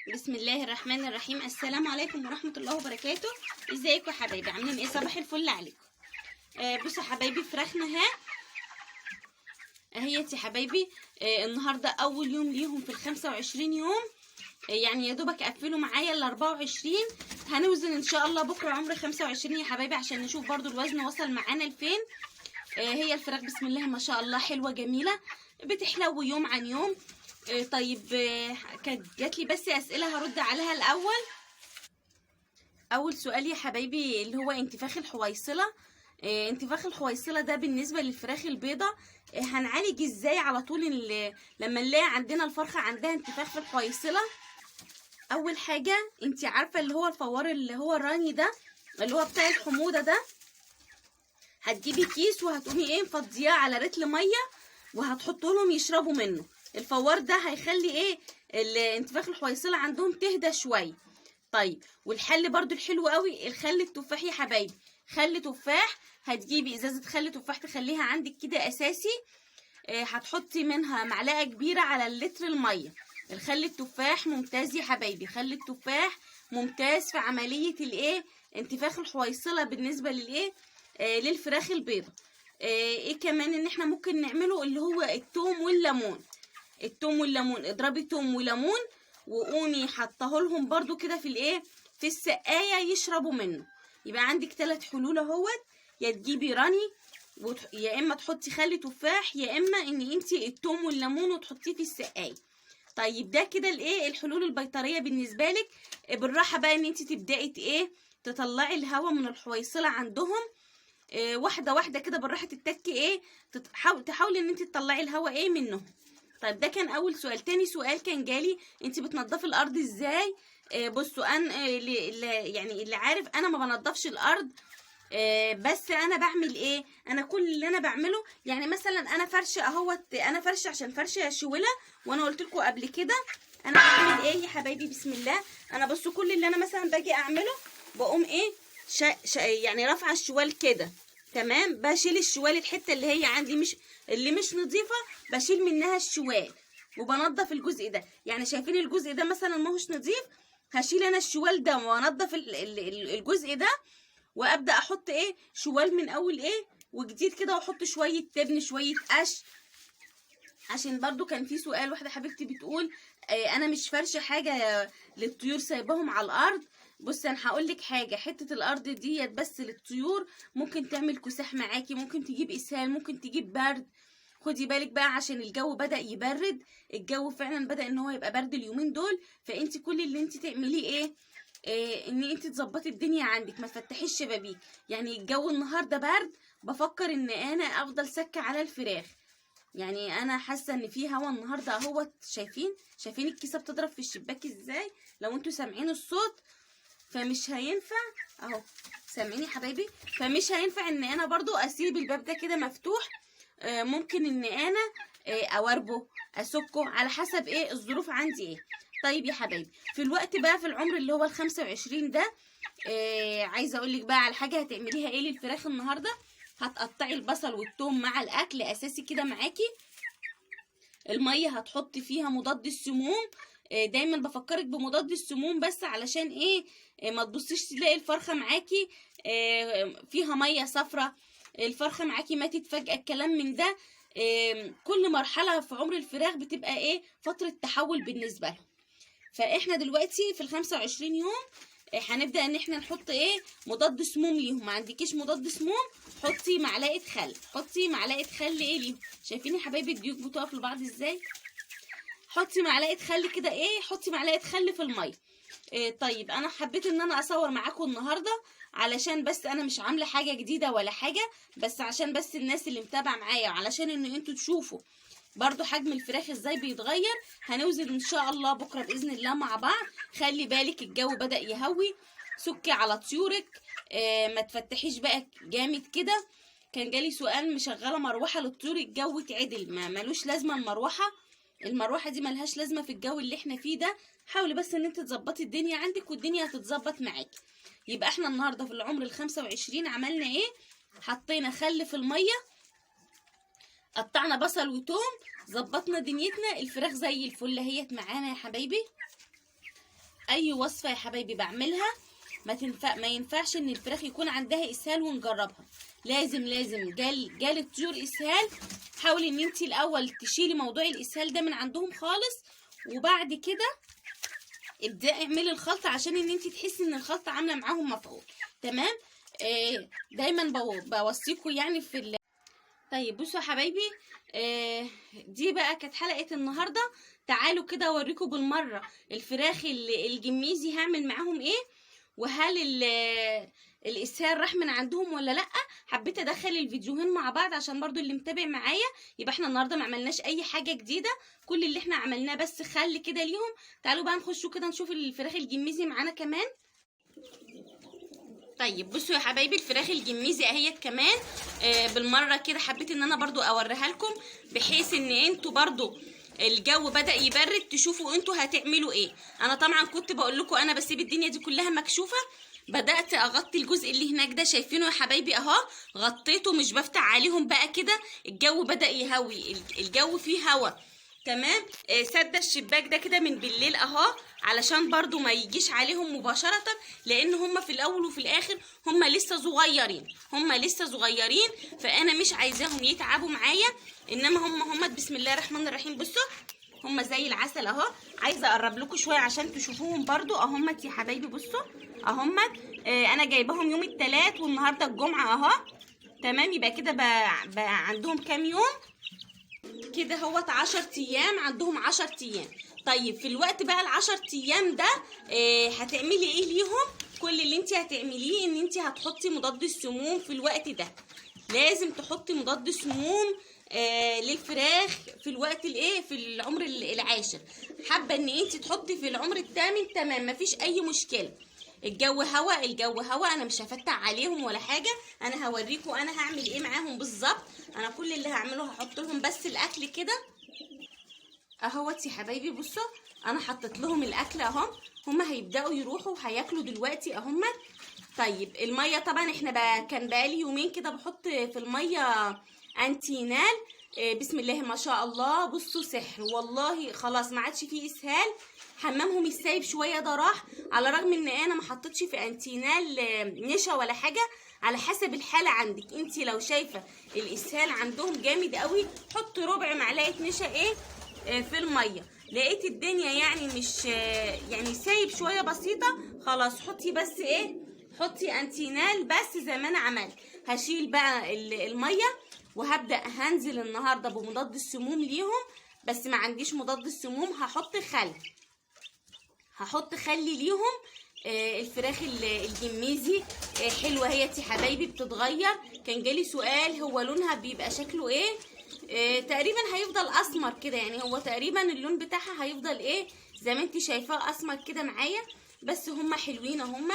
بسم الله الرحمن الرحيم. السلام عليكم ورحمة الله وبركاته. ازيكم يا حبايبي؟ عاملين ايه؟ صباح الفل عليكم. بصوا يا حبايبي، فراخنا اهيت يا حبايبي. النهارده اول يوم ليهم في ال25 يوم. يعني يا دوبك قفلوا معايا ال24. هنوزن ان شاء الله بكره عمر 25 يا حبايبي، عشان نشوف برضو الوزن وصل معانا لفين. هي الفراخ بسم الله ما شاء الله حلوه جميله، بتحلو يوم عن يوم. طيب، كانت جاتلي بس اسئله هرد عليها الاول. اول سؤال يا حبايبي اللي هو انتفاخ الحويصله. انتفاخ الحويصله ده بالنسبه للفراخ البيضه، هنعالج ازاي على طول لما نلاقي عندنا الفرخه عندها انتفاخ في الحويصله؟ اول حاجه، انت عارفه اللي هو الفوار اللي هو الراني ده، اللي هو بتاع الحموضه ده، هتجيبي كيس وهتقومي مفضياه على رتل ميه وهتحطوا لهم يشربوا منه. الفوار ده هيخلي الانتفاخ الحويصله عندهم تهدى شويه. طيب، والحل برضو الحلو قوي الخل التفاح يا حبايبي. خل تفاح، هتجيبي ازازه خل تفاح تخليها عندك كده اساسي. هتحطي منها معلقه كبيره على اللتر الميه. الخل التفاح ممتاز يا حبايبي، خل التفاح ممتاز في عمليه انتفاخ الحويصله بالنسبه للفراخ البيضه. ايه كمان ان احنا ممكن نعمله اللي هو التوم والليمون. التوم والليمون، اضربي توم وليمون وقومي حطاه لهم برضو كده في السقايه يشربوا منه. يبقى عندك 3 حلول اهوت. يا تجيبي راني يا اما تحطي خل تفاح، يا اما ان انتي التوم والليمون وتحطيه في السقايه. طيب، ده كده الحلول البيطريه بالنسبه لك. بالراحه بقى ان انتي تبداي تطلعي الهواء من الحويصله عندهم. واحده واحده كده بالراحه تتكي تحاولي ان انتي تطلعي الهواء منهم. طيب، ده كان اول سؤال. تاني سؤال كان جالي، انت بتنضفي الارض ازاي؟ بصوا، انا اللي عارف انا ما بنضفش الارض. بس انا بعمل ايه؟ انا كل اللي انا بعمله، يعني مثلا انا فرشه اهوت، انا فرشه عشان فرشه شوله، وانا قلت لكم قبل كده انا بعمل ايه يا حبايبي. بسم الله. انا بصوا كل اللي انا مثلا باجي اعمله، بقوم يعني رافعه الشوال كده، تمام. بشيل الشوال، الحته اللي هي عندي اللي مش نظيفه، بشيل منها الشوال وبنضف الجزء ده. يعني شايفين الجزء ده مثلا ما هوش نظيف، هشيل انا الشوال ده وانضف الجزء ده، وابدا احط شوال من اول وجديد كده، واحط شويه تبن شويه قش. عشان برضو كان في سؤال، واحده حبيبتي بتقول انا مش فرشه حاجه للطيور سايباهم على الارض. بص، انا هقول لك حاجه، حته الارض ديت بس للطيور ممكن تعمل كساح معاكي، ممكن تجيب اسهال، ممكن تجيب برد. خدي بالك بقى عشان الجو بدأ يبرد. الجو فعلا بدأ ان هو يبقى برد اليومين دول. فانت كل اللي انت تعمليه ان انت تظبطي الدنيا عندك، ما تفتحيش شبابيك. يعني الجو النهارده برد، بفكر ان انا افضل سكه على الفراخ. يعني انا حاسه ان في هوا النهارده اهوت. شايفين الكيسه بتضرب في الشباك ازاي؟ لو انتوا سامعين الصوت فمش هينفع اهو. سامعين يا حبايبي؟ فمش هينفع ان انا برضو اسيب الباب ده كده مفتوح. ممكن ان انا اوربه اسكه على حسب الظروف عندي طيب يا حبايبي، في الوقت بقى في العمر اللي هو ال25 ده، عايزه اقول لك بقى على حاجه هتعمليها للفراخ النهارده. هتقطعي البصل والثوم مع الاكل اساسي كده معاكي. الميه هتحطي فيها مضاد السموم. دايما بفكرك بمضاد السموم، بس علشان ما تبصيش تلاقي الفرخه معاكي فيها ميه صفرة، الفرخه معاكي ماتت فجاه، الكلام من ده. كل مرحله في عمر الفراخ بتبقى فتره تحول بالنسبه لهم. فاحنا دلوقتي في ال25 يوم هنبدا ان احنا نحط مضاد سموم ليهم. ما عندكيش مضاد سموم، حطي معلقه خل، حطي معلقه خل ليهم. شايفين يا حبايبي الديوك بتقف لبعض ازاي؟ حطي معلقه خل كده، حطي معلقه خل في الميه. طيب، انا حبيت ان انا اصور معاكم النهارده علشان بس انا مش عامله حاجه جديده ولا حاجه، بس عشان بس الناس اللي متابعه معايا، وعلشان ان انتوا تشوفوا برضو حجم الفراخ ازاي بيتغير. هنوزن ان شاء الله بكره باذن الله مع بعض. خلي بالك الجو بدأ يهوي، سكي على طيورك. ما تفتحيش بقى جامد كده. كان جالي سؤال، مشغله مروحه للطيور الجو اتعدل، ما ملوش لازمه المروحه دي ملهاش لازمه في الجو اللي احنا فيه ده. حاولي بس ان انت تظبطي الدنيا عندك والدنيا هتتظبط معاكي. يبقى احنا النهارده في العمر ال25 عملنا حطينا خل في الميه، قطعنا بصل وتوم، ظبطنا دنيتنا، الفراخ زي الفل اهيت معانا يا حبايبي. اي وصفه يا حبايبي بعملها ما ينفعش ان الفراخ يكون عندها اسهال ونجربها. لازم جال الطيور اسهال، حاولي ان انت الاول تشيلي موضوع الاسهال ده من عندهم خالص، وبعد كده ابدأي اعملي الخلطه عشان ان انت تحسي ان الخلطه عامله معاهم مفعول. تمام. دايما بوصيكم يعني طيب بصوا يا حبايبي، دي بقى كانت حلقه النهارده. تعالوا كده اوريكم بالمره الفراخ الجميزي هعمل معاهم ايه، وهل الاسهال راح من عندهم ولا لا. حبيت ادخل الفيديوهين مع بعض عشان برضو اللي متابع معايا يبقى احنا النهارده ما عملناش اي حاجه جديده، كل اللي احنا عملناه بس خل كده ليهم. تعالوا بقى نخشوا كده نشوف الفراخ الجميزي معانا كمان. طيب بصوا يا حبايبي الفراخ الجميزي اهيت كمان. بالمره كده حبيت ان انا برضو اوريها لكم، بحيث ان انتوا برضو الجو بدأ يبرد تشوفوا انتوا هتعملوا ايه. انا طبعا كنت بقول لكم انا بسيب الدنيا دي كلها مكشوفه، بدأت اغطي الجزء اللي هناك ده، شايفينه يا حبايبي اهو، غطيته مش بفتح عليهم بقى كده. الجو بدأ يهوي، الجو فيه هوا. تمام. سد الشباك ده كده من بالليل اهو، علشان برضو ما يجيش عليهم مباشرة، لان هم في الاول وفي الاخر هم لسه صغيرين، فانا مش عايزاهم يتعبوا معايا. انما هم بسم الله الرحمن الرحيم. بصوا هم زي العسل اهو. عايزه اقرب لكم شويه عشان تشوفوهم برضو اهمت يا حبايبي. بصوا اهمت. انا جايباهم يوم الثلاث والنهارده الجمعه اهو. تمام. يبقى كده بقى عندهم كام يوم كده؟ هوت 10 ايام، عندهم 10 ايام. طيب في الوقت بقى ال10 ايام ده هتعملي ايه ليهم؟ كل اللي انت هتعمليه ان انت هتحطي مضاد السموم في الوقت ده. لازم تحطي مضاد سموم للفراخ في الوقت الايه، في العمر العاشر. حابه ان انت تحطي في العمر الثامن، تمام، مفيش اي مشكله. الجو هوا، انا مش هفتح عليهم ولا حاجه. انا هوريكم انا هعمل ايه معاهم بالظبط. انا كل اللي هعمله هحط لهم بس الاكل كده اهوت يا حبايبي. بصوا انا حطيت لهم الاكل اهو، هما هيبداوا يروحوا هياكلوا دلوقتي اهم. طيب الميه طبعا احنا كان بقالي يومين كده بحط في الميه انتينال. بسم الله ما شاء الله. بصوا سحر والله، خلاص ما عادش فيه اسهال. حمامهم السايب شويه ده راح، على رغم ان انا ما حطيتش في انتينال نشا ولا حاجه. على حسب الحاله عندك انت، لو شايفه الاسهال عندهم جامد قوي حط ربع معلقه نشا في الميه. لقيت الدنيا يعني مش يعني سايب شويه بسيطه، خلاص حطي بس حطي انتينال بس زي ما انا عملت. هشيل بقى الميه وهبدا هنزل النهارده بمضاد السموم ليهم، بس ما عنديش مضاد السموم. هحط خل ليهم. الفراخ الجميزي حلوه هي يا حبايبي، بتتغير. كان جالي سؤال هو لونها بيبقى شكله ايه. تقريبا هيفضل اسمر كده، يعني هو تقريبا اللون بتاعها هيفضل زي ما انت شايفاه اسمر كده معايا. بس هم حلوين هم،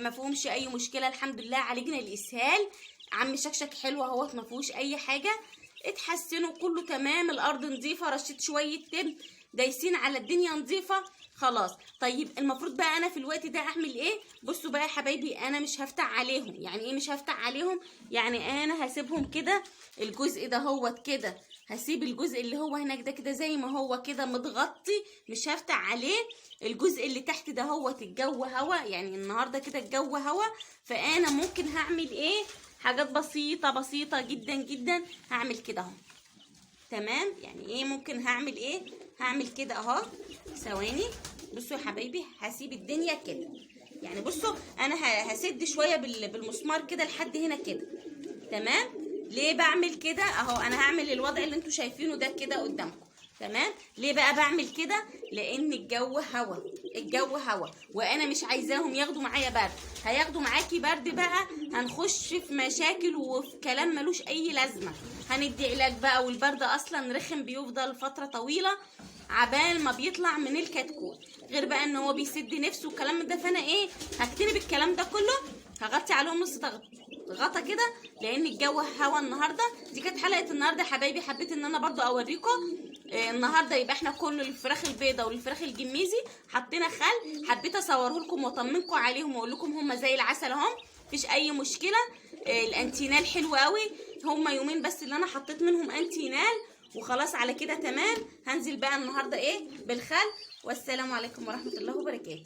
ما فيهمش اي مشكله الحمد لله. عالجنا الاسهال. عم شكشك حلو اهوت، ما فيهوش اي حاجه. اتحسنوا كله تمام. الارض نظيفه، رشيت شويه تب، دايسين على الدنيا نظيفه خلاص. طيب المفروض بقى انا في الوقت ده اعمل ايه؟ بصوا بقى يا حبايبي انا مش هفتح عليهم. يعني ايه مش هفتح عليهم؟ يعني انا هسيبهم كده الجزء ده هوت كده، هسيب الجزء اللي هو هناك ده كده زي ما هو كده متغطي، مش هفتح عليه. الجزء اللي تحت ده هوت الجو هوا، يعني النهارده كده الجو هوا. فانا ممكن هعمل حاجات بسيطه جدا جدا. هعمل كده اهو. تمام. يعني ممكن هعمل كده اهو. ثواني. بصوا يا حبايبي هسيب الدنيا كده، يعني بصوا انا هسد شويه بالمسمار كده لحد هنا كده. تمام. ليه بعمل كده اهو؟ انا هعمل الوضع اللي انتوا شايفينه ده كده قدامكم. تمام. ليه بقى بعمل كده؟ لان الجو هوا وانا مش عايزاهم ياخدوا معايا برد. هياخدوا معاكي برد بقى هنخش في مشاكل وفي كلام ملوش اي لازمه. هندي علاج بقى، والبرد اصلا رخم بيفضل فتره طويله عبال ما بيطلع من الكتكوت، غير بقى ان هو بيسد نفسه والكلام ده. فانا هكتنب الكلام ده كله. هغطي عليهم نص غطا كده لان الجو هوا النهارده. دي كانت حلقه النهارده حبايبي، حبيت ان انا برضو اوريكم النهارده. يبقى احنا كل الفراخ البيضه والفراخ الجميزي حطينا خل. حبيت اصوره لكم واطمنكم عليهم واقول لكم هم زي العسل اهم، مفيش اي مشكله. الانتينال حلو قوي. هم يومين بس اللي انا حطيت منهم انتينال، وخلاص على كده تمام. هنزل بقى النهارده ايه بالخل. والسلام عليكم ورحمه الله وبركاته.